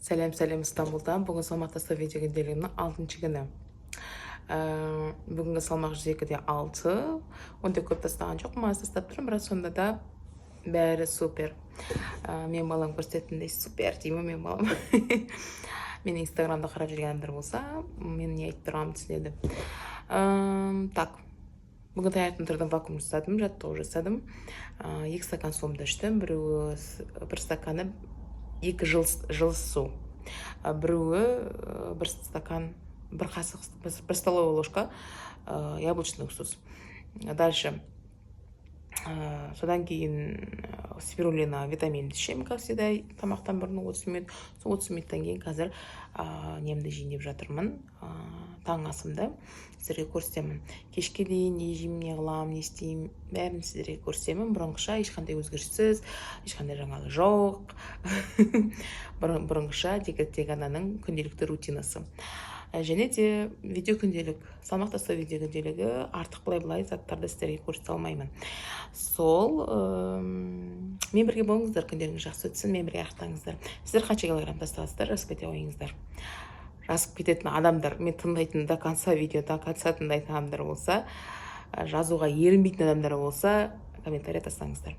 Сәлем Стамбулдан. Бүгін салмақ тастау видео күнделігінің 6-шы күні. Бүгінгі салмақ 102.6. Онда көп тастаған жоқпын, аз тастап тұрмын, бірақ сонда да бәрі супер. Мен балам көрсететіндей супер деймін, мен балам. Мен инстаграмда қарап жүрген адамдар болса, мен не айтып тұрғанымды түсінеді. Так, бүгін таңертең тұрдым, вакуум жасадым, жаттығу жасадым. 2 стакан суымды іштім, бір стаканы 2 жыл су. Біреуі 1 стакан, 1 қасық, 1 столовая ложка яблочный уксус. Дальше содан кейін спирулина витаминді ішемін, как всегда, тамақтан бұрын 30 минут. Сол 30 минуттан кейін қазір немді жинеп жатырмын. Таң асымды сіздерге көрсетемін. Кешке дейін не жеймін, не қыламын, не істеймін, бәрін сіздерге көрсетемін. Бұрынғыша ешқандай өзгеріссіз, ешқандай жаңалық жоқ. Бұрынғыша тек ананың күнделікті рутинасы. Және де видео күнделік, салмақ тастау видео күнделігі артық былай заттарды сіздерге көрсете алмаймын. Сол, мен бірге болыңыздар, күнделігіңіз жақсы өтсін, мен бірге арықтаңыздар. Сіздер қанша килограмм тастадыңыздар, жазып кете қойыңыздар. Жазып кететін адамдар, мен тыңдайтын до конца видео, до конца тыңдайтын адамдар болса, жазуға ерінбейтін адамдар болса, комментарий тастаңыздар.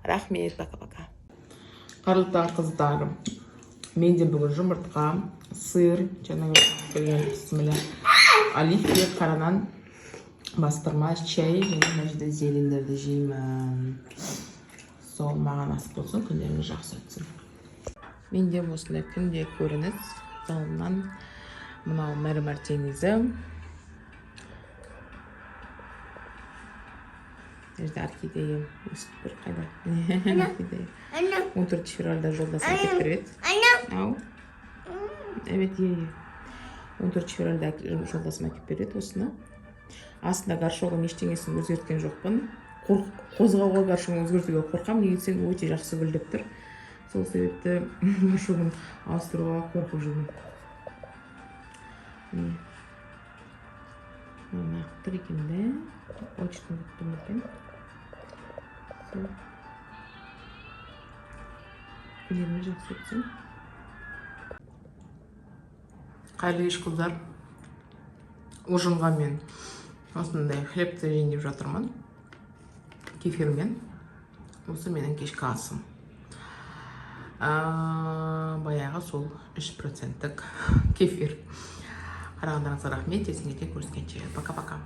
Рахмет, пока-пока. Қарлықтан қыздарым. Менде бүгін жұмыртқа, сыр, жаңағы келген бісміллә, оливье, қаранан, бастырма, чай, және мына жерде зелендерді жеймін. Сол маған ас болсын, күндеріңіз жақсы өтсін. Менде осындай күнде көрініс, залымнан мынау мәрмәр теңізі. Жерде орхидея өсіп бір қайда. Орхидея. 14 февральда жолдасым әкеп береді. Ау. Evet, 14 февральда жолдасым әкеп береді осыны. Астында горшогым ештеңесін өзгерткен жоқпын. Қозғауға горшогын өзгертуге қорқам, неге десең өте жақсы гүлдеп тұр. Сол себепті горшогын ауыстыруға қорқып жүрмін. Ақ тұр екен де. Очень ұлттым екен. Күндеріңіз жақсы өтсін. Қайырлы кеш қыздар. Ужинға мен осындай хлебті жейін деп жатырмын. Кефирмен. Осы менің кешкі асым. Баяғы сол 3% кефир. Қарағандарыңызға рахмет. Ертеңге көріскенше. Пока-пока.